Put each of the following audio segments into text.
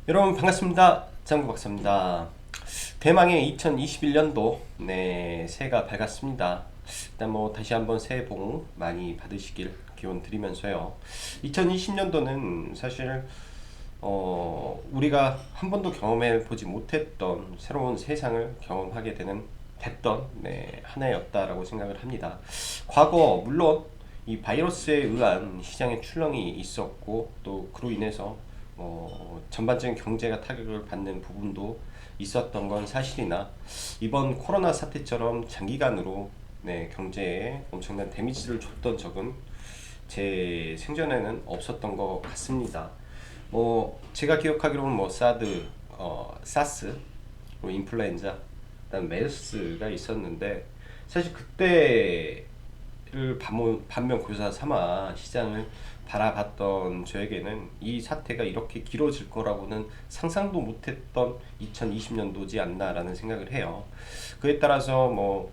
여러분 반갑습니다. 장구 박사입니다. 대망의 2021년도 새해가 밝았습니다. 일단 다시 한번 새해 복 많이 받으시길 기원 드리면서요. 2020년도는 사실 우리가 한 번도 경험해 보지 못했던 새로운 세상을 경험하게 되는 됐던 한 해였다라고 생각을 합니다. 과거 물론 이 바이러스에 의한 시장의 출렁이 있었고 또 그로 인해서 전반적인 경제가 타격을 받는 부분도 있었던 건 사실이나 이번 코로나 사태처럼 장기간으로 경제에 엄청난 데미지를 줬던 적은 제 생전에는 없었던 것 같습니다. 제가 기억하기로는 사드, 사스, 인플루엔자, 그다음 메르스가 있었는데 사실 그때를 반면교사 삼아 시장을 바라봤던 저에게는 이 사태가 이렇게 길어질 거라고는 상상도 못했던 2020년도지 않나라는 생각을 해요. 그에 따라서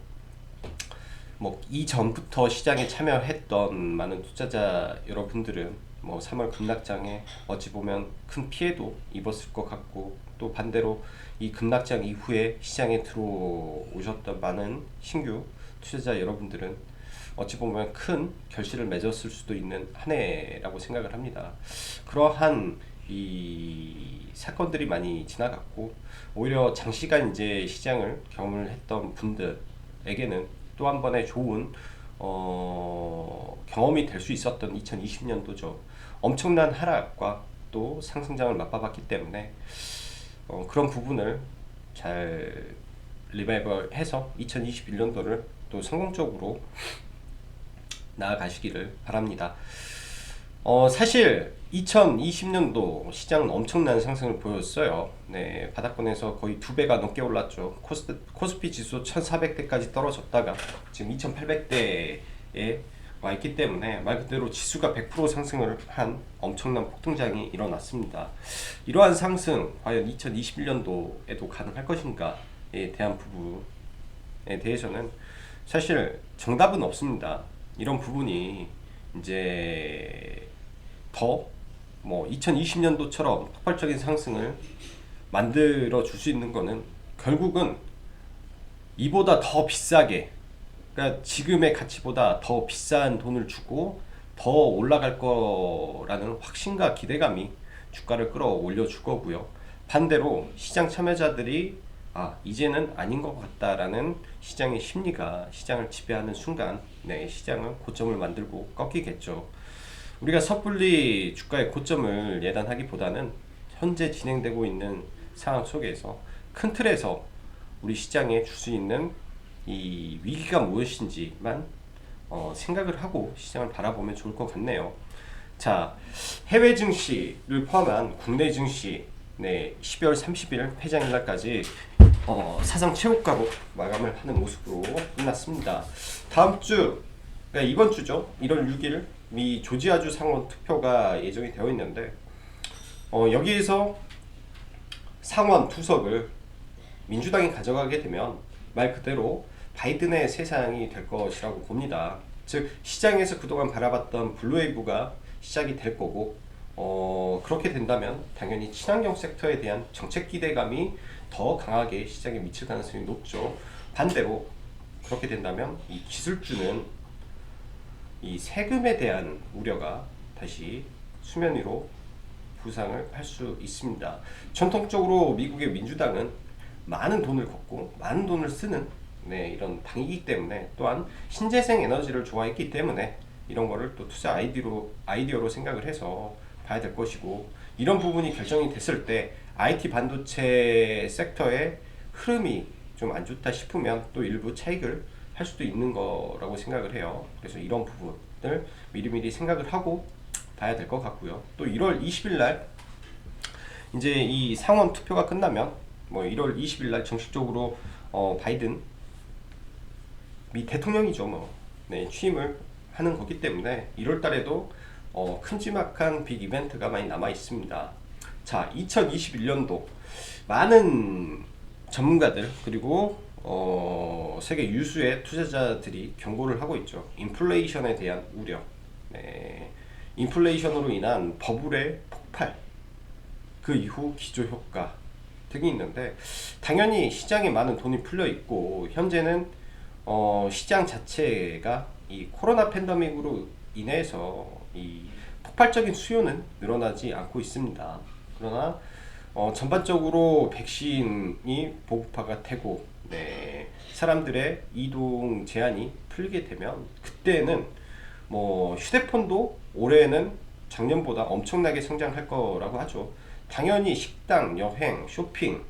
이전부터 시장에 참여했던 많은 투자자 여러분들은 3월 급락장에 어찌 보면 큰 피해도 입었을 것 같고 또 반대로 이 급락장 이후에 시장에 들어오셨던 많은 신규 투자자 여러분들은 어찌 보면 큰 결실을 맺었을 수도 있는 한 해라고 생각을 합니다. 그러한 이 사건들이 많이 지나갔고 오히려 장시간 이제 시장을 경험을 했던 분들에게는 또 한 번의 좋은 경험이 될 수 있었던 2020년도죠. 엄청난 하락과 또 상승장을 맛봐봤기 때문에 그런 부분을 잘 리바이벌해서 2021년도를 또 성공적으로 나아가시기를 바랍니다. 사실 2020년도 시장은 엄청난 상승을 보였어요. 바닥권에서 거의 2배가 넘게 올랐죠. 코스피 지수 1400대까지 떨어졌다가 지금 2800대에 와 있기 때문에 말 그대로 지수가 100% 상승을 한 엄청난 폭등장이 일어났습니다. 이러한 상승 과연 2021년도에도 가능할 것인가에 대한 부분에 대해서는 사실 정답은 없습니다. 이런 부분이 이제 더 2020년도처럼 폭발적인 상승을 만들어 줄 수 있는 거는 결국은 이보다 더 비싸게, 그러니까 지금의 가치보다 더 비싼 돈을 주고 더 올라갈 거라는 확신과 기대감이 주가를 끌어올려 줄 거고요. 반대로 시장 참여자들이 이제는 아닌 것 같다라는 시장의 심리가 시장을 지배하는 순간 시장은 고점을 만들고 꺾이겠죠. 우리가 섣불리 주가의 고점을 예단하기보다는 현재 진행되고 있는 상황 속에서 큰 틀에서 우리 시장에 줄 수 있는 이 위기가 무엇인지만 생각을 하고 시장을 바라보면 좋을 것 같네요. 자, 해외 증시를 포함한 국내 증시 12월 30일 회장일 날까지 사상 최고가로 마감을 하는 모습으로 끝났습니다. 다음 주, 그러니까 이번 주죠. 1월 6일 미 조지아주 상원 투표가 예정이 되어 있는데 여기에서 상원 투석을 민주당이 가져가게 되면 말 그대로 바이든의 세상이 될 것이라고 봅니다. 즉 시장에서 그동안 바라봤던 블루웨이브가 시작이 될 거고 그렇게 된다면 당연히 친환경 섹터에 대한 정책 기대감이 더 강하게 시장에 미칠 가능성이 높죠. 반대로 그렇게 된다면 이 기술주는 이 세금에 대한 우려가 다시 수면 위로 부상을 할 수 있습니다. 전통적으로 미국의 민주당은 많은 돈을 걷고 많은 돈을 쓰는 이런 당이기 때문에 또한 신재생 에너지를 좋아했기 때문에 이런 거를 또 투자 아이디어로 생각을 해서 봐야 될 것이고 이런 부분이 결정이 됐을 때 IT 반도체 섹터의 흐름이 좀 안 좋다 싶으면 또 일부 차익을 할 수도 있는 거라고 생각을 해요. 그래서 이런 부분을 미리미리 생각을 하고 봐야 될 것 같고요. 또 1월 20일 날 이제 이 상원 투표가 끝나면 1월 20일 날 정식적으로 바이든 미 대통령이죠. 취임을 하는 거기 때문에 1월 달에도 큼지막한 빅 이벤트가 많이 남아 있습니다. 자, 2021년도 많은 전문가들 그리고 세계 유수의 투자자들이 경고를 하고 있죠. 인플레이션에 대한 우려, 인플레이션으로 인한 버블의 폭발, 그 이후 기저효과 등이 있는데, 당연히 시장에 많은 돈이 풀려 있고 현재는 시장 자체가 이 코로나 팬데믹으로 인해서 이 폭발적인 수요는 늘어나지 않고 있습니다. 그러나 전반적으로 백신이 보급화가 되고, 네, 사람들의 이동 제한이 풀리게 되면 그때는 뭐 휴대폰도 올해는 작년보다 엄청나게 성장할 거라고 하죠. 당연히 식당, 여행, 쇼핑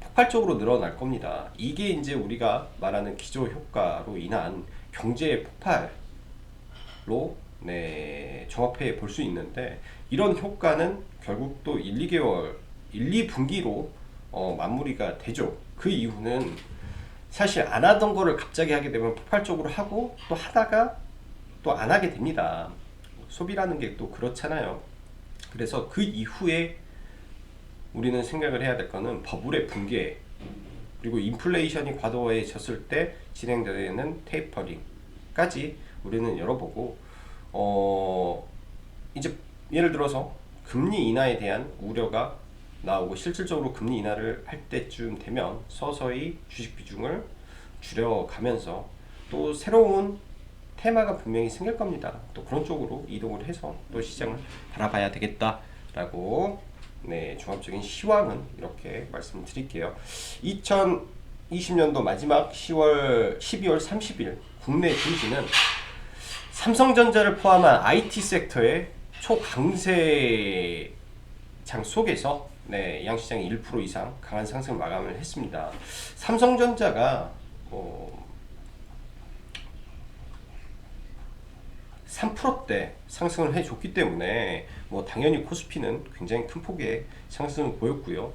폭발적으로 늘어날 겁니다. 이게 이제 우리가 말하는 기저 효과로 인한 경제 폭발로, 네, 종합해 볼 수 있는데, 이런 효과는 결국 또 1, 2개월, 1, 2분기로 마무리가 되죠. 그 이후는 사실 안 하던 거를 갑자기 하게 되면 폭발적으로 하고, 또 하다가 또 안 하게 됩니다. 소비라는 게 또 그렇잖아요. 그래서 그 이후에 우리는 생각을 해야 될 거는 버블의 붕괴, 그리고 인플레이션이 과도해졌을 때 진행되는 테이퍼링까지 우리는 열어보고, 이제 예를 들어서 금리 인하에 대한 우려가 나오고 실질적으로 금리 인하를 할 때쯤 되면 서서히 주식 비중을 줄여가면서 또 새로운 테마가 분명히 생길 겁니다. 또 그런 쪽으로 이동을 해서 또 시장을 바라봐야 되겠다라고, 네, 종합적인 시황은 이렇게 말씀드릴게요. 2020년도 마지막 12월 30일 국내 증시는 삼성전자를 포함한 IT 섹터의 초강세장 속에서, 네, 양시장이 1% 이상 강한 상승을 마감을 했습니다. 삼성전자가 3%대 상승을 해줬기 때문에 뭐 당연히 코스피는 굉장히 큰 폭의 상승을 보였고요.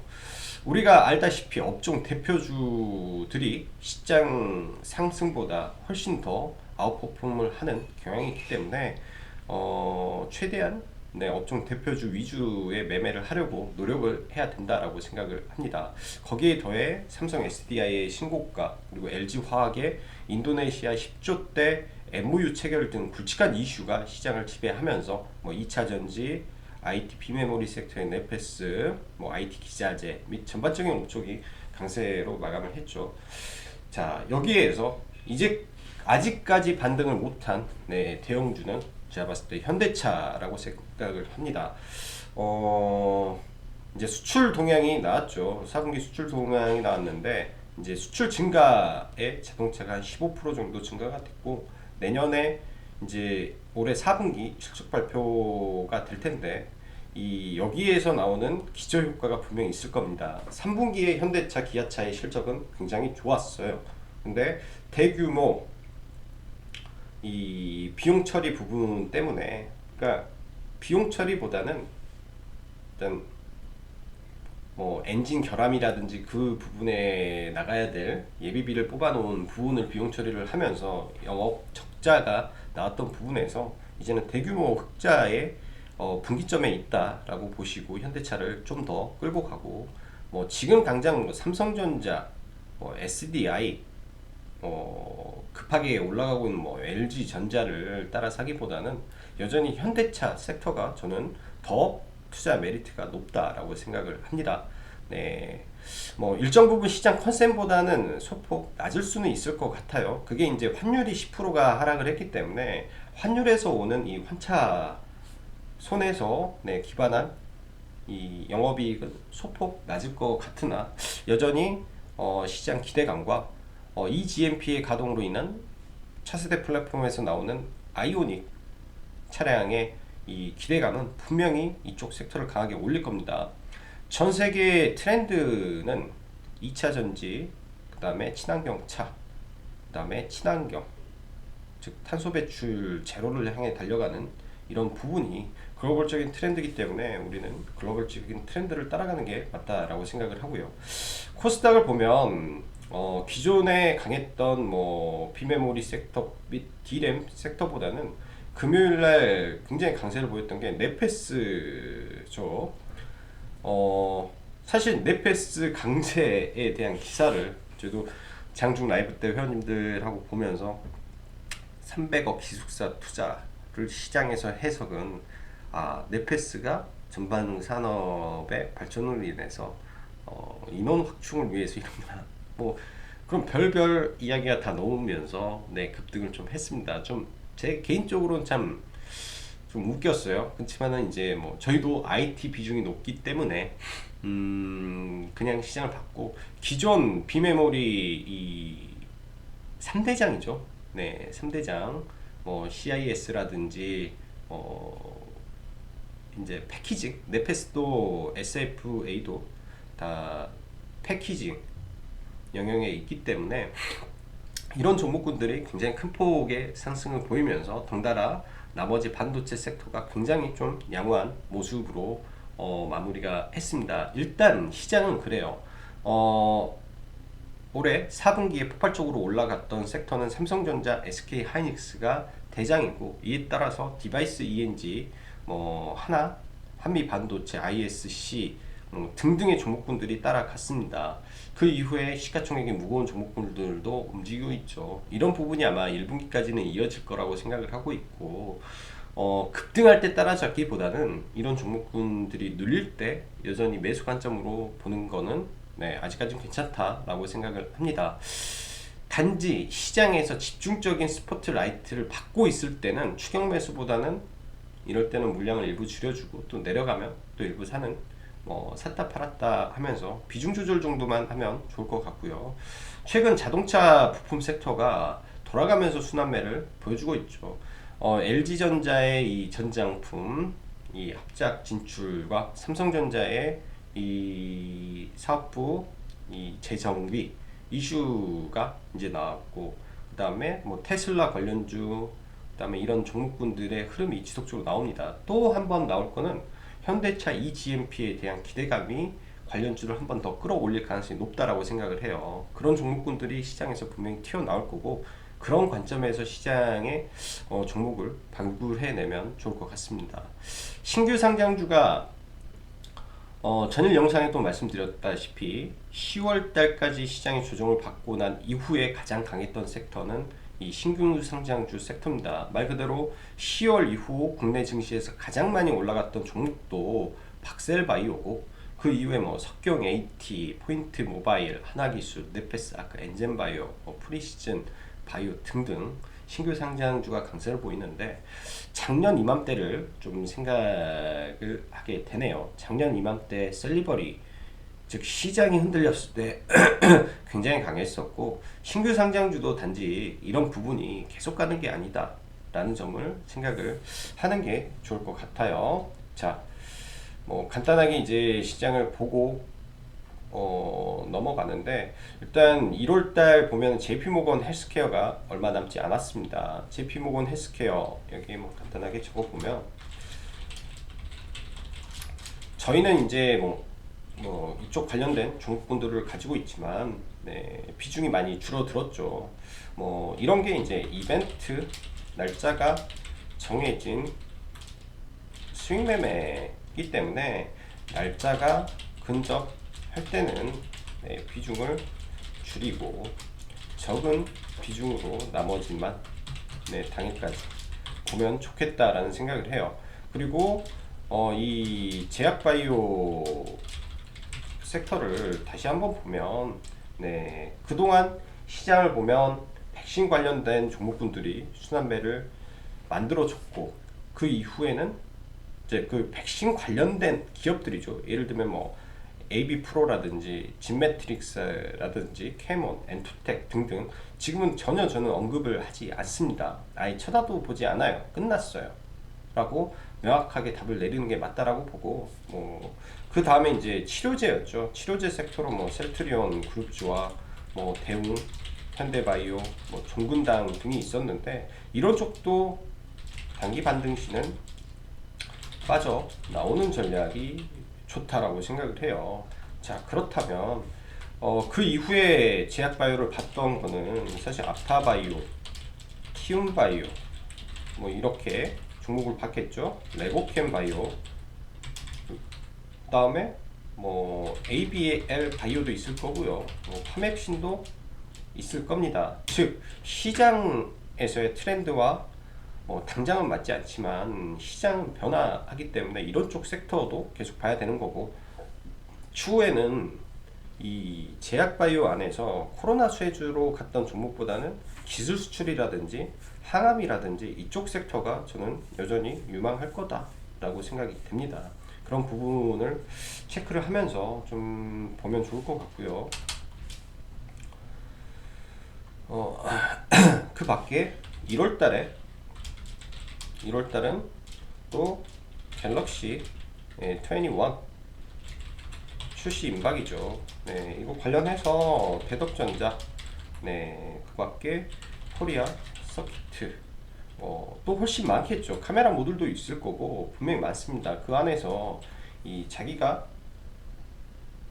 우리가 알다시피 업종 대표주들이 시장 상승보다 훨씬 더 아웃퍼폼을 하는 경향이 있기 때문에 최대한, 네, 업종 대표주 위주의 매매를 하려고 노력을 해야 된다라고 생각을 합니다. 거기에 더해 삼성 SDI의 신고가, 그리고 LG화학의 인도네시아 10조대 MOU 체결 등 굵직한 이슈가 시장을 지배하면서 뭐 2차전지, IT 비메모리 섹터의 네페스, 뭐 IT 기자재 및 전반적인 업종이 강세로 마감을 했죠. 자, 여기에서 이제 아직까지 반등을 못한, 네, 대형주는 제가 봤을 때 현대차라고 생각을 합니다. 이제 수출 동향이 나왔죠. 4분기 수출 동향이 나왔는데 이제 수출 증가에 자동차가 한 15% 정도 증가가 됐고, 내년에 이제 올해 4분기 실적 발표가 될 텐데 이 여기에서 나오는 기저 효과가 분명히 있을 겁니다. 3분기에 현대차, 기아차의 실적은 굉장히 좋았어요. 근데 대규모 이 비용 처리 부분 때문에, 그러니까 비용 처리보다는 일단 뭐 엔진 결함이라든지 그 부분에 나가야 될 예비비를 뽑아놓은 부분을 비용 처리를 하면서 영업 적자가 나왔던 부분에서 이제는 대규모 흑자의 분기점에 있다라고 보시고 현대차를 좀 더 끌고 가고, 뭐 지금 당장 뭐 삼성전자, 뭐 SDI, 급하게 올라가고 있는 뭐 LG전자를 따라 사기보다는 여전히 현대차 섹터가 저는 더 투자 메리트가 높다라고 생각을 합니다. 네, 뭐 일정 부분 시장 컨센보다는 소폭 낮을 수는 있을 것 같아요. 그게 이제 환율이 10%가 하락을 했기 때문에 환율에서 오는 이 환차 손에서, 네, 기반한 이 영업이익은 소폭 낮을 것 같으나 여전히 시장 기대감과 eGMP의 가동으로 인한 차세대 플랫폼에서 나오는 아이오닉 차량의 이 기대감은 분명히 이쪽 섹터를 강하게 올릴 겁니다. 전 세계 트렌드는 2차 전지, 그 다음에 친환경차, 그 다음에 친환경, 즉 탄소 배출 제로를 향해 달려가는 이런 부분이 글로벌적인 트렌드이기 때문에 우리는 글로벌적인 트렌드를 따라가는 게 맞다라고 생각을 하고요. 코스닥을 보면 기존에 강했던 뭐 비메모리 섹터 및 D램 섹터보다는 금요일날 굉장히 강세를 보였던 게 네페스죠. 사실 네페스 강세에 대한 기사를 저도 장중 라이브 때 회원님들하고 보면서 300억 기숙사 투자를 시장에서 해석은, 네페스가 전방 산업의 발전으로 인해서 인원 확충을 위해서 이런다. 뭐 그럼 별별 이야기가 다 넣으면서 네 급등을 좀 했습니다. 좀 제 개인적으로는 참 좀 웃겼어요. 그렇지만은 이제 뭐 저희도 IT 비중이 높기 때문에 그냥 시장을 봤고 기존 비메모리 이 3대장이죠. 네, 3대장 뭐 CIS라든지 이제 패키징, 네페스도 SFA도 다 패키징 영역에 있기 때문에 이런 종목군들이 굉장히 큰 폭의 상승을 보이면서 덩달아 나머지 반도체 섹터가 굉장히 좀 양호한 모습으로 마무리가 했습니다. 일단 시장은 그래요. 올해 4분기에 폭발적으로 올라갔던 섹터는 삼성전자, SK 하이닉스가 대장이고, 이에 따라서 디바이스 ENG, 하나, 한미 반도체, ISC 등등의 종목군들이 따라갔습니다. 그 이후에 시가총액이 무거운 종목군들도 움직이고 있죠. 이런 부분이 아마 1분기까지는 이어질 거라고 생각을 하고 있고, 급등할 때 따라잡기보다는 이런 종목군들이 눌릴 때 여전히 매수 관점으로 보는 거는 네, 아직까지는 괜찮다라고 생각을 합니다. 단지 시장에서 집중적인 스포트라이트를 받고 있을 때는 추격 매수보다는 이럴 때는 물량을 일부 줄여주고 또 내려가면 또 일부 사는 샀다 팔았다 하면서 비중 조절 정도만 하면 좋을 것 같고요. 최근 자동차 부품 섹터가 돌아가면서 순환매를 보여주고 있죠. LG전자의 이 전장품 이 합작 진출과 삼성전자의 이 사업부 이 재정비 이슈가 이제 나왔고, 그 다음에 뭐 테슬라 관련주, 그 다음에 이런 종목군들의 흐름이 지속적으로 나옵니다. 또 한 번 나올 거는 현대차 eGMP에 대한 기대감이 관련주를 한 번 더 끌어올릴 가능성이 높다라고 생각을 해요. 그런 종목군들이 시장에서 분명히 튀어나올 거고, 그런 관점에서 시장의 종목을 발굴해내면 좋을 것 같습니다. 신규 상장주가 전일 영상에도 말씀드렸다시피 10월 달까지 시장의 조정을 받고 난 이후에 가장 강했던 섹터는 이 신규 상장주 섹터입니다. 말 그대로 10월 이후 국내 증시에서 가장 많이 올라갔던 종목도 박셀바이오고, 그 이후에 석경 AT, 포인트 모바일, 하나기술, 네페스, 아까 엔젠바이오, 프리시즌 바이오 등등 신규 상장주가 강세를 보이는데, 작년 이맘때를 좀 생각을 하게 되네요. 작년 이맘때 셀리버리, 즉 시장이 흔들렸을 때 굉장히 강했었고, 신규 상장주도 단지 이런 부분이 계속 가는 게 아니다 라는 점을 생각을 하는 게 좋을 것 같아요. 자, 간단하게 이제 시장을 보고 넘어가는데, 일단 1월달 보면 JP모건 헬스케어가 얼마 남지 않았습니다. JP모건 헬스케어 여기 간단하게 적어보면, 저희는 이제 이쪽 관련된 종목분들을 가지고 있지만 네, 비중이 많이 줄어들었죠. 이런 게 이제 이벤트 날짜가 정해진 스윙 매매이기 때문에 날짜가 근접할 때는 네, 비중을 줄이고 적은 비중으로 나머지만 네, 당일까지 보면 좋겠다라는 생각을 해요. 그리고 이 제약바이오 섹터를 다시 한번 보면 네, 그동안 시장을 보면 백신 관련된 종목군들이 순환매를 만들어줬고, 그 이후에는 이제 그 백신 관련된 기업들이죠. 예를 들면 AB프로라든지 진매트릭스라든지 캐몬, 엔투텍 등등 지금은 전혀 저는 언급을 하지 않습니다. 아예 쳐다도 보지 않아요. 끝났어요 라고 명확하게 답을 내리는 게 맞다라고 보고, 그 다음에 이제 치료제였죠. 치료제 섹터로 셀트리온 그룹주와 대웅, 현대바이오, 종근당 등이 있었는데, 이런 쪽도 단기 반등시는 빠져 나오는 전략이 좋다라고 생각을 해요. 자, 그렇다면 그 이후에 제약바이오를 봤던 거는 사실 아파바이오, 키움바이오 이렇게 종목을 봤겠죠. 레고캠바이오, 그 다음에 ABL 바이오도 있을 거고요. 파맵신도 있을 겁니다. 즉 시장에서의 트렌드와 당장은 맞지 않지만 시장은 변화하기 때문에 이런 쪽 섹터도 계속 봐야 되는 거고, 추후에는 이 제약바이오 안에서 코로나 수혜주로 갔던 종목보다는 기술 수출이라든지 항암이라든지 이쪽 섹터가 저는 여전히 유망할 거다라고 생각이 됩니다. 그런 부분을 체크를 하면서 좀 보면 좋을 것 같고요. 그 밖에 1월달은 또 갤럭시 21 출시 임박이죠. 네, 이거 관련해서 대덕전자, 네, 그 밖에 코리아 서키트, 또 훨씬 많겠죠. 카메라 모듈도 있을 거고 분명히 많습니다. 그 안에서 이 자기가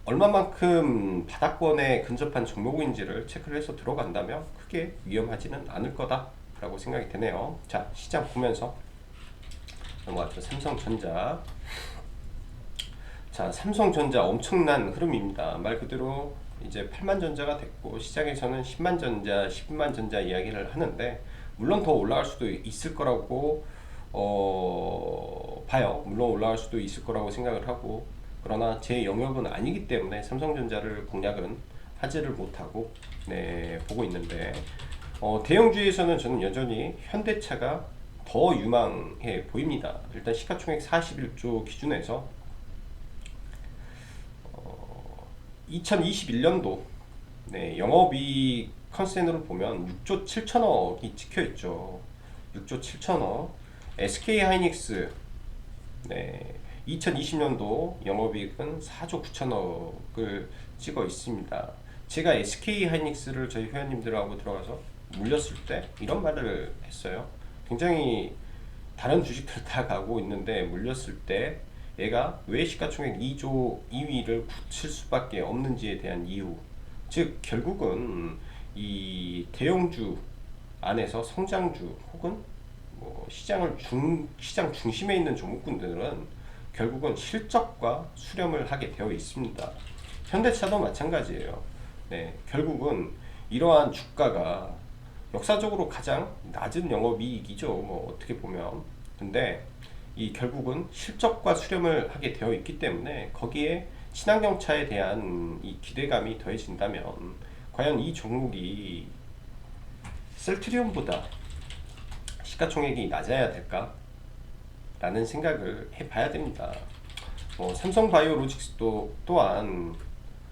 얼마만큼 바닥권에 근접한 종목인지를 체크를 해서 들어간다면 크게 위험하지는 않을 거다라고 생각이 되네요. 자, 시장 보면서 넘어가죠. 삼성전자. 자, 삼성전자 엄청난 흐름입니다. 말 그대로 이제 8만 전자가 됐고 시장에서는 10만 전자, 10만 전자 이야기를 하는데, 물론 더 올라갈 수도 있을 거라고 봐요. 물론 올라갈 수도 있을 거라고 생각을 하고, 그러나 제 영역은 아니기 때문에 삼성전자를 공략은 하지를 못하고 보고 있는데, 대형주에서는 저는 여전히 현대차가 더 유망해 보입니다. 일단 시가총액 41조 기준에서 2021년도 영업이익 컨센으로 보면 6조 7천억이 찍혀있죠. 6조 7천억. SK하이닉스 2020년도 영업이익은 4조 9천억을 찍어 있습니다. 제가 SK하이닉스를 저희 회원님들하고 들어가서 물렸을 때 이런 말을 했어요. 굉장히 다른 주식들 다 가고 있는데 물렸을 때 얘가 왜 시가총액 2조 2위를 붙일 수밖에 없는지에 대한 이유, 즉 결국은 이 대형주 안에서 성장주 혹은 시장 중심에 있는 종목군들은 결국은 실적과 수렴을 하게 되어 있습니다. 현대차도 마찬가지예요. 결국은 이러한 주가가 역사적으로 가장 낮은 영업이익이죠. 어떻게 보면. 근데 이 결국은 실적과 수렴을 하게 되어 있기 때문에 거기에 친환경차에 대한 이 기대감이 더해진다면 과연 이 종목이 셀트리온보다 시가총액이 낮아야 될까? 라는 생각을 해봐야 됩니다. 삼성바이오로직스도 또한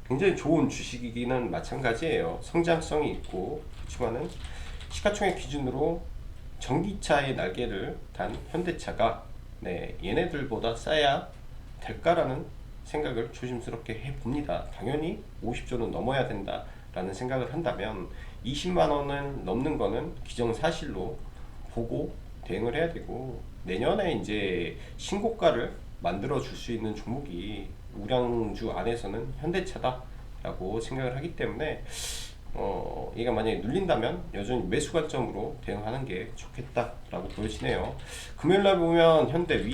굉장히 좋은 주식이기는 마찬가지예요. 성장성이 있고, 그렇지만은 시가총액 기준으로 전기차의 날개를 단 현대차가 얘네들보다 싸야 될까라는 생각을 조심스럽게 해봅니다. 당연히 50조는 넘어야 된다라는 생각을 한다면 20만원을 넘는 거는 기정사실로 보고 대응을 해야 되고, 내년에 이제 신고가를 만들어 줄 수 있는 종목이 우량주 안에서는 현대차다라고 생각을 하기 때문에 얘가 만약에 눌린다면 여전히 매수 관점으로 대응하는 게 좋겠다라고 보여지네요. 금요일날 보면 현대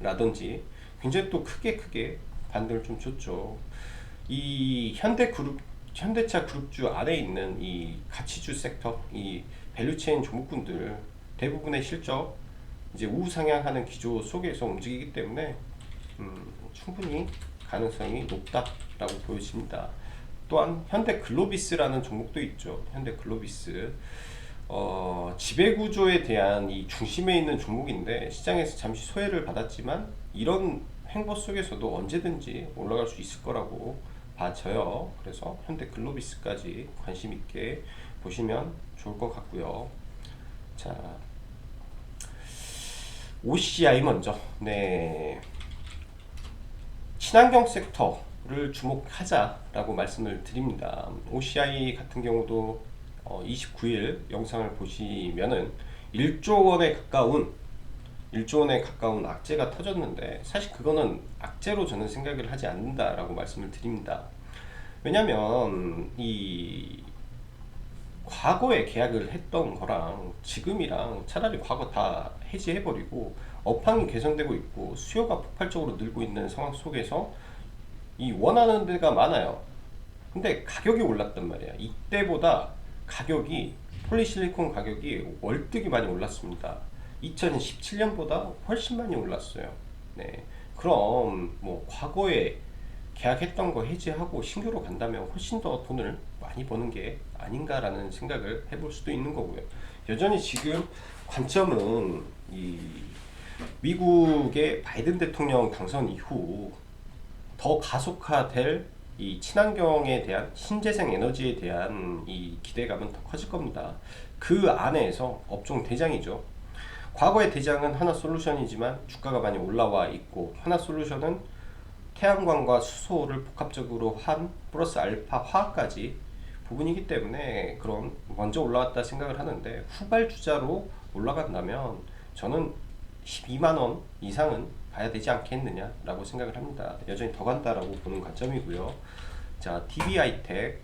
위아라든지 굉장히 또 크게 반등을 좀 줬죠. 이 현대차 그룹주 안에 있는 이 가치주 섹터, 이 밸류체인 종목군들 대부분의 실적 이제 우상향하는 기조 속에서 움직이기 때문에 충분히 가능성이 높다라고 보여집니다. 또한 현대글로비스라는 종목도 있죠. 현대글로비스 지배구조에 대한 이 중심에 있는 종목인데 시장에서 잠시 소외를 받았지만 이런 행보 속에서도 언제든지 올라갈 수 있을 거라고 봐져요. 그래서 현대글로비스까지 관심 있게 보시면 좋을 것 같고요. 자, OCI 먼저. 친환경 섹터를 주목하자라고 말씀을 드립니다. OCI 같은 경우도 29일 영상을 보시면은 1조 원에 가까운 악재가 터졌는데, 사실 그거는 악재로 저는 생각을 하지 않는다라고 말씀을 드립니다. 왜냐면 이 과거에 계약을 했던 거랑 지금이랑 차라리 과거 다 해지해버리고 업황이 개선되고 있고 수요가 폭발적으로 늘고 있는 상황 속에서 이 원하는 데가 많아요. 근데 가격이 올랐단 말이야. 이때보다 가격이 폴리실리콘 가격이 월등히 많이 올랐습니다. 2017년보다 훨씬 많이 올랐어요. 네. 그럼 뭐 과거에 계약했던 거 해지하고 신규로 간다면 훨씬 더 돈을 많이 버는 게 아닌가라는 생각을 해볼 수도 있는 거고요. 여전히 지금 관점은 이 미국의 바이든 대통령 당선 이후 더 가속화될 이 친환경에 대한 신재생 에너지에 대한 이 기대감은 더 커질 겁니다. 그 안에서 업종 대장이죠. 과거의 대장은 하나솔루션이지만 주가가 많이 올라와 있고, 하나솔루션은 태양광과 수소를 복합적으로 한 플러스 알파 화학까지 부분이기 때문에 그런 먼저 올라왔다 생각을 하는데, 후발주자로 올라간다면 저는 12만원 이상은 봐야 되지 않겠느냐라고 생각을 합니다. 여전히 더 간다라고 보는 관점이고요. 자, DB하이텍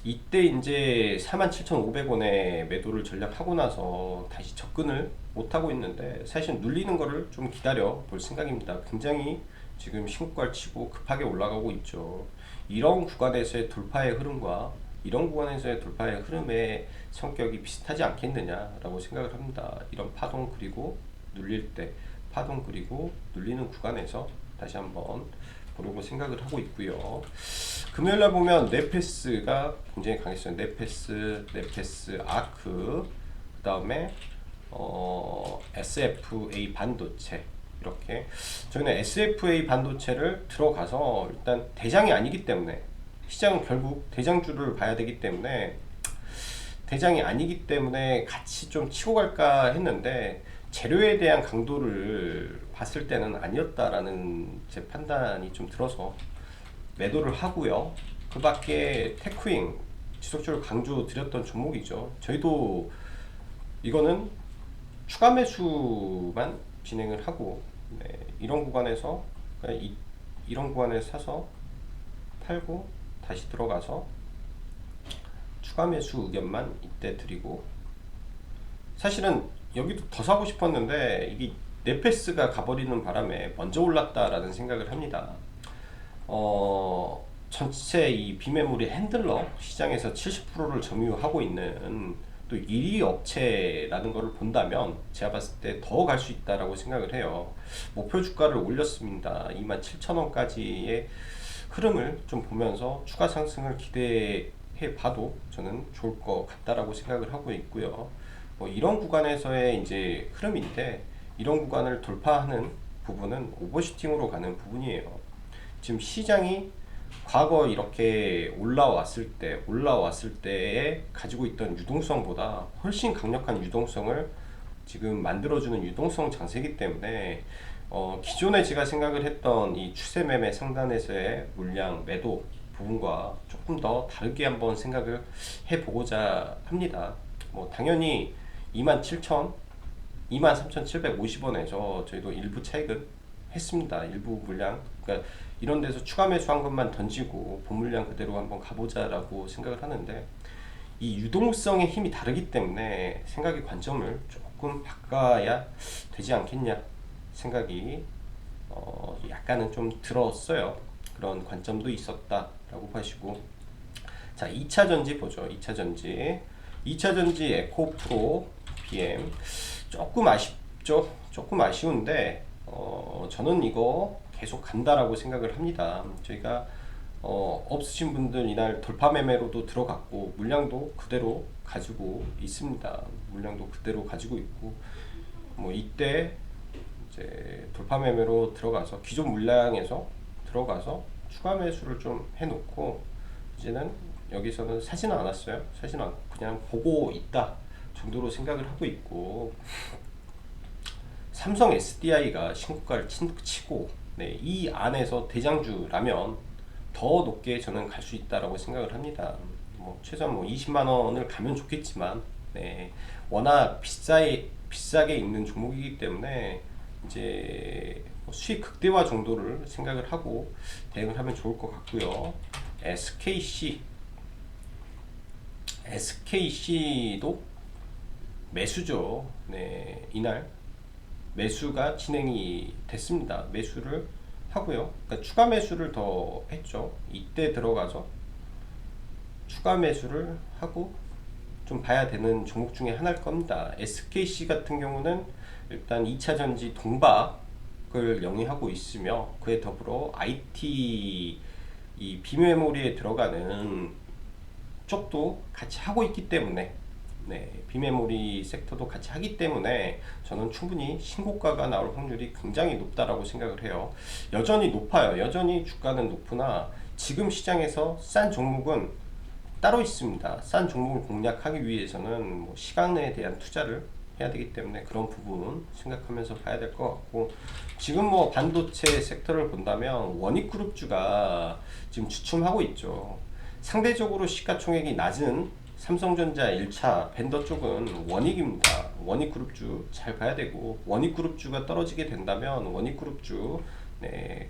이때 이제 47,500원에 매도를 전략하고 나서 다시 접근을 못하고 있는데, 사실 눌리는 거를 좀 기다려 볼 생각입니다. 굉장히 지금 신고가를 치고 급하게 올라가고 있죠. 이런 구간에서의 돌파의 흐름과 이런 구간에서의 돌파의 흐름의 성격이 비슷하지 않겠느냐라고 생각을 합니다. 이런 파동 그리고 눌릴 때, 파동 그리고 눌리는 구간에서 다시 한번 보려고 생각을 하고 있고요. 금요일날 보면 네페스가 굉장히 강했어요. 네페스, 아크, 그 다음에 SFA 반도체. 이렇게 저희는 SFA 반도체를 들어가서 일단 대장이 아니기 때문에, 시장은 결국 대장주를 봐야 되기 때문에, 대장이 아니기 때문에 같이 좀 치고 갈까 했는데, 재료에 대한 강도를 봤을 때는 아니었다라는 제 판단이 좀 들어서 매도를 하고요. 그 밖에 테크윙 지속적으로 강조 드렸던 종목이죠. 저희도 이거는 추가 매수만 진행을 하고, 네, 이런 구간에서 이런 구간에서 사서 팔고 다시 들어가서 추가 매수 의견만 이때 드리고, 사실은 여기도 더 사고 싶었는데 이게 네페스가 가버리는 바람에 먼저 올랐다라는 생각을 합니다. 전체 이 비메모리 핸들러 시장에서 70%를 점유하고 있는 또 1위 업체라는 것을 본다면 제가 봤을 때 더 갈 수 있다라고 생각을 해요. 목표 주가를 올렸습니다. 27,000원까지의 흐름을 좀 보면서 추가 상승을 기대해 봐도 저는 좋을 것 같다라고 생각을 하고 있고요. 뭐 이런 구간에서의 이제 흐름인데, 이런 구간을 돌파하는 부분은 오버슈팅으로 가는 부분이에요. 지금 시장이 과거 이렇게 올라왔을 때에 가지고 있던 유동성보다 훨씬 강력한 유동성을 지금 만들어주는 유동성 장세이기 때문에, 기존에 제가 생각을 했던 이 추세 매매 상단에서의 물량 매도 부분과 조금 더 다르게 한번 생각을 해보고자 합니다. 뭐 당연히 23,750원에서 저희도 일부 차익은 했습니다. 일부 물량, 그러니까 이런 데서 추가 매수한 것만 던지고 본 물량 그대로 한번 가보자라고 생각을 하는데, 이 유동성의 힘이 다르기 때문에 생각의 관점을 조금 바꿔야 되지 않겠냐 생각이 약간은 좀 들었어요. 그런 관점도 있었다라고 보시고, 자, 2차 전지 보죠. 2차 전지 에코프로 BM 조금 아쉽죠. 조금 아쉬운데 저는 이거 계속 간다라고 생각을 합니다. 저희가 없으신 분들 이날 돌파 매매로도 들어갔고, 물량도 그대로 가지고 있습니다. 물량도 그대로 가지고 있고, 뭐 이때 이제 돌파 매매로 들어가서 기존 물량에서 들어가서 추가 매수를 좀 해놓고, 이제는 여기서는 사지는 않았어요. 사지는 않고 그냥 보고 있다 정도로 생각을 하고 있고, 삼성 SDI가 신고가를 치고, 네, 이 안에서 대장주라면 더 높게 저는 갈 수 있다라고 생각을 합니다. 뭐 최소한 뭐 20만 원을 가면 좋겠지만, 네, 워낙 비싸게 있는 종목이기 때문에 이제 수익 극대화 정도를 생각을 하고 대응을 하면 좋을 것 같고요. SKC도 매수죠. 네, 이날 매수가 진행이 됐습니다. 매수를 하고요. 그러니까 추가 매수를 더 했죠. 이때 들어가서 추가 매수를 하고 좀 봐야 되는 종목 중에 하나일 겁니다. SKC 같은 경우는 일단 2차전지 동박을 영위하고 있으며, 그에 더불어 IT 이 비메모리에 들어가는 쪽도 같이 하고 있기 때문에, 비메모리 섹터도 같이 하기 때문에 저는 충분히 신고가가 나올 확률이 굉장히 높다라고 생각을 해요. 여전히 높아요. 여전히 주가는 높으나 지금 시장에서 싼 종목은 따로 있습니다. 싼 종목을 공략하기 위해서는 뭐 시간에 대한 투자를 해야 되기 때문에 그런 부분 생각하면서 봐야 될 것 같고, 지금 뭐 반도체 섹터를 본다면 원익그룹주가 지금 주춤하고 있죠. 상대적으로 시가총액이 낮은 삼성전자 1차 벤더 쪽은 원익입니다. 원익그룹주 잘 봐야 되고, 원익그룹주가 떨어지게 된다면 원익그룹주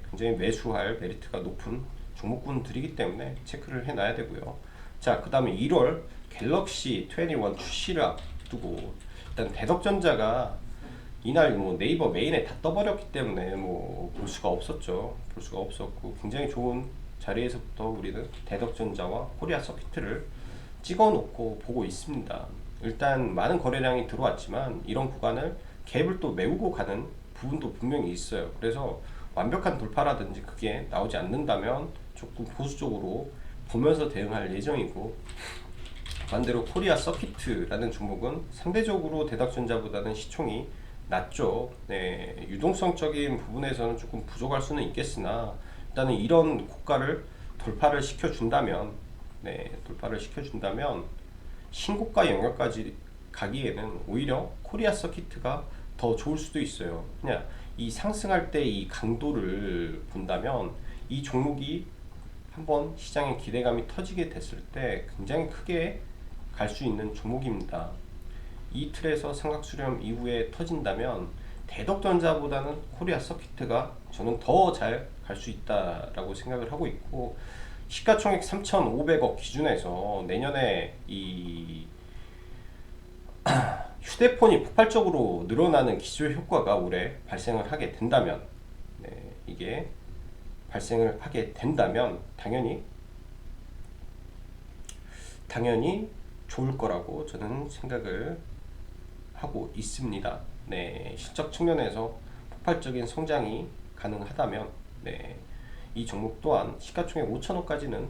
굉장히 매수할 메리트가 높은 종목군들이기 때문에 체크를 해놔야 되고요. 자, 그 다음에 1월 갤럭시 21 출시를 앞두고, 일단 대덕전자가 이날 뭐 네이버 메인에 다 떠버렸기 때문에 뭐 볼 수가 없었죠. 볼 수가 없었고, 굉장히 좋은 자리에서부터 우리는 대덕전자와 코리아 서킷을 찍어 놓고 보고 있습니다. 일단 많은 거래량이 들어왔지만 이런 구간을 갭을 또 메우고 가는 부분도 분명히 있어요. 그래서 완벽한 돌파라든지 그게 나오지 않는다면 조금 보수적으로 보면서 대응할 예정이고, 반대로 코리아 서킷이라는 종목은 상대적으로 대덕전자보다는 시총이 낮죠. 유동성적인 부분에서는 조금 부족할 수는 있겠으나, 일단은 이런 고가를 돌파를 시켜준다면, 돌파를 시켜준다면 신고가 영역까지 가기에는 오히려 코리아 서킷가 더 좋을 수도 있어요. 그냥 이 상승할 때 이 강도를 본다면 이 종목이 한번 시장의 기대감이 터지게 됐을 때 굉장히 크게 갈 수 있는 종목입니다. 이 틀에서 삼각수렴 이후에 터진다면 대덕전자보다는 코리아 서킷가 저는 더 잘 갈 수 있다라고 생각을 하고 있고, 시가총액 3,500억 기준에서 내년에 이 휴대폰이 폭발적으로 늘어나는 기술 효과가 올해 발생을 하게 된다면, 이게 발생을 하게 된다면 당연히 좋을 거라고 저는 생각을 하고 있습니다. 실적 측면에서 폭발적인 성장이 가능하다면, 이 종목 또한 시가총액 5천억까지는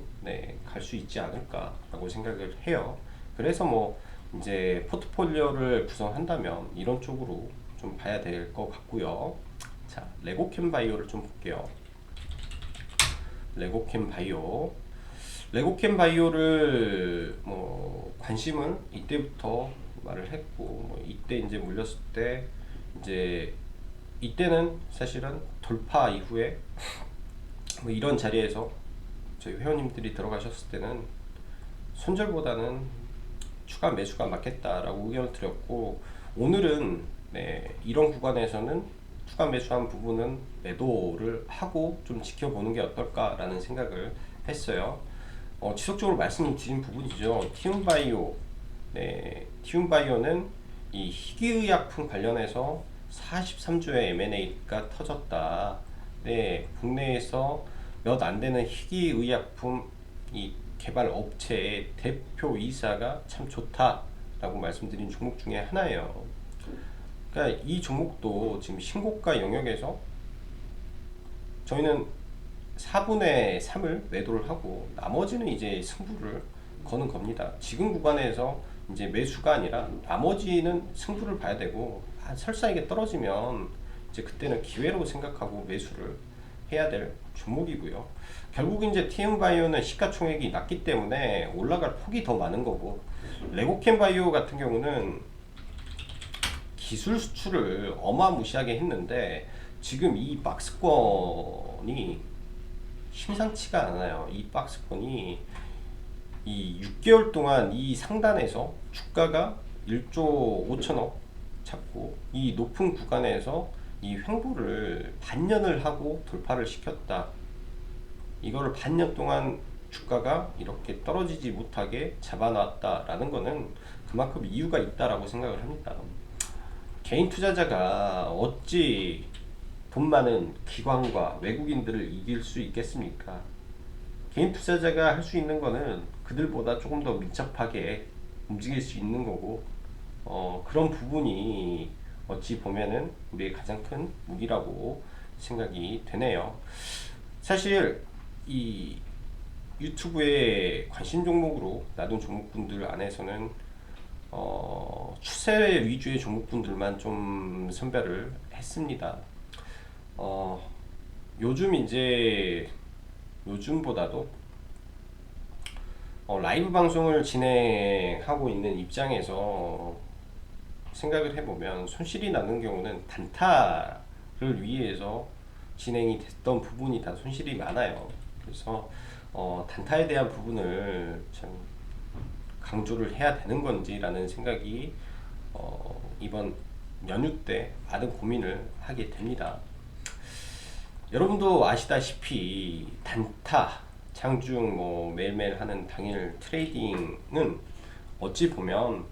갈 수 있지 않을까라고 생각을 해요. 그래서 뭐 이제 포트폴리오를 구성한다면 이런 쪽으로 좀 봐야 될 것 같고요. 자, 레고캠 바이오를 좀 볼게요. 레고캠 바이오를 뭐 관심은 이때부터 말을 했고, 뭐 이때 이제 물렸을 때 이제 이때는 사실은 돌파 이후에 뭐 이런 자리에서 저희 회원님들이 들어가셨을 때는 손절보다는 추가 매수가 맞겠다라고 의견을 드렸고, 오늘은 이런 구간에서는 추가 매수한 부분은 매도를 하고 좀 지켜보는 게 어떨까라는 생각을 했어요. 지속적으로 말씀드린 부분이죠. 티움바이오, 티움바이오는 이 희귀의약품 관련해서 43조의 M&A가 터졌다. 국내에서 몇 안 되는 희귀의약품 이 개발 업체의 대표이사가 참 좋다라고 말씀드린 종목 중에 하나예요. 그러니까 이 종목도 지금 신고가 영역에서 저희는 4분의 3을 매도를 하고 나머지는 이제 승부를 거는 겁니다. 지금 구간에서 이제 매수가 아니라 나머지는 승부를 봐야 되고, 설사 이게 떨어지면 이제 그때는 기회로 생각하고 매수를 해야 될 종목이고요. 결국 이제 TM바이오는 시가총액이 낮기 때문에 올라갈 폭이 더 많은 거고, 레고캠 바이오 같은 경우는 기술 수출을 어마무시하게 했는데 지금 이 박스권이 심상치가 않아요. 이 박스권이 이 6개월 동안 이 상단에서 주가가 1조 5천억 잡고 이 높은 구간에서 이 횡보를 반년을 하고 돌파를 시켰다. 이거를 반년 동안 주가가 이렇게 떨어지지 못하게 잡아놨다라는 거는 그만큼 이유가 있다라고 생각을 합니다. 개인 투자자가 어찌 돈 많은 기관과 외국인들을 이길 수 있겠습니까? 개인 투자자가 할 수 있는 거는 그들보다 조금 더 민첩하게 움직일 수 있는 거고, 그런 부분이 어찌 보면은 우리의 가장 큰 무기라고 생각이 되네요. 사실 이 유튜브에 관심 종목으로 놔둔 종목분들 안에서는 추세 위주의 종목분들만 좀 선별을 했습니다. 어, 요즘 이제 요즘보다도 라이브 방송을 진행하고 있는 입장에서 생각을 해보면 손실이 나는 경우는 단타를 위해서 진행이 됐던 부분이 다 손실이 많아요. 그래서 단타에 대한 부분을 참 강조를 해야 되는 건지라는 생각이 이번 연휴 때 많은 고민을 하게 됩니다. 여러분도 아시다시피 단타, 장중 매일매일 하는 당일 트레이딩은 어찌 보면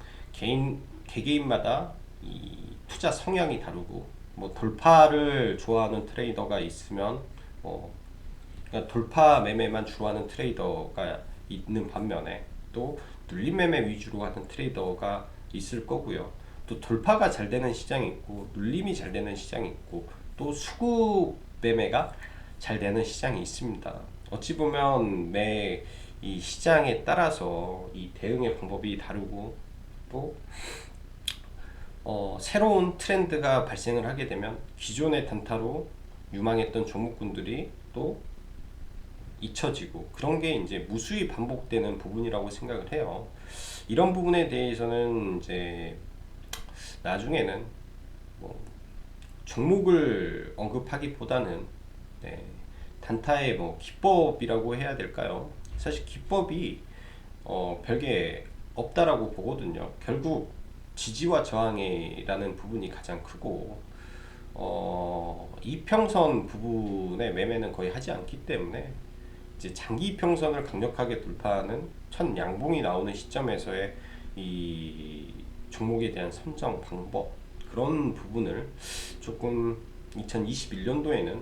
개개인마다 이 투자 성향이 다르고 돌파를 좋아하는 트레이더가 있으면 그러니까 돌파 매매만 주로 하는 트레이더가 있는 반면에 또 눌림 매매 위주로 하는 트레이더가 있을 거고요. 또 돌파가 잘 되는 시장이 있고 눌림이 잘 되는 시장이 있고 또 수급 매매가 잘 되는 시장이 있습니다. 어찌 보면 매 이 시장에 따라서 이 대응의 방법이 다르고 또 새로운 트렌드가 발생을 하게 되면 기존의 단타로 유망했던 종목군들이 또 잊혀지고 그런 게 이제 무수히 반복되는 부분이라고 생각을 해요. 이런 부분에 대해서는 이제 나중에는 뭐 종목을 언급하기보다는 네, 단타의 기법이라고 해야 될까요? 사실 기법이 별게 없다라고 보거든요. 결국 지지와 저항이라는 부분이 가장 크고 이평선 부분의 매매는 거의 하지 않기 때문에 이제 장기 이평선을 강력하게 돌파하는 첫 양봉이 나오는 시점에서의 이 종목에 대한 선정 방법 그런 부분을 조금 2021년도에는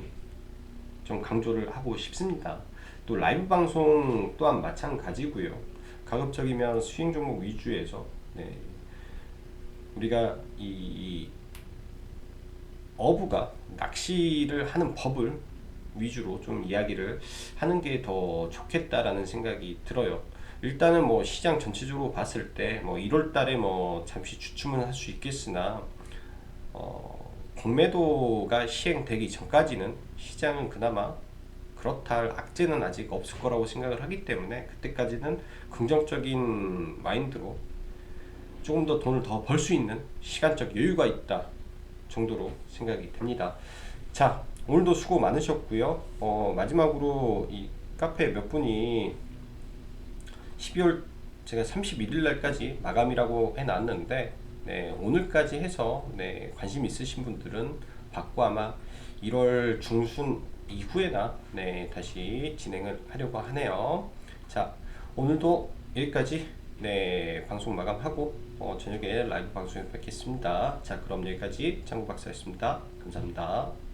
좀 강조를 하고 싶습니다. 또 라이브 방송 또한 마찬가지고요. 가급적이면 수익 종목 위주에서 네, 우리가 이 어부가 낚시를 하는 법을 위주로 좀 이야기를 하는 게 더 좋겠다라는 생각이 들어요. 일단은 시장 전체적으로 봤을 때 1월 달에 잠시 주춤은 할 수 있겠으나 공매도가 시행되기 전까지는 시장은 그나마 그렇다 할 악재는 아직 없을 거라고 생각을 하기 때문에 그때까지는 긍정적인 마인드로 조금 더 돈을 더 벌 수 있는 시간적 여유가 있다 정도로 생각이 됩니다. 자, 오늘도 수고 많으셨고요. 마지막으로 이 카페 몇 분이 12월 제가 31일 날까지 마감이라고 해놨는데 네, 오늘까지 해서 네, 관심 있으신 분들은 받고 아마 1월 중순 이후에나 네, 다시 진행을 하려고 하네요. 자, 오늘도 여기까지 네, 방송 마감하고 저녁에 라이브 방송에서 뵙겠습니다. 자, 그럼 여기까지 장구 박사였습니다. 감사합니다.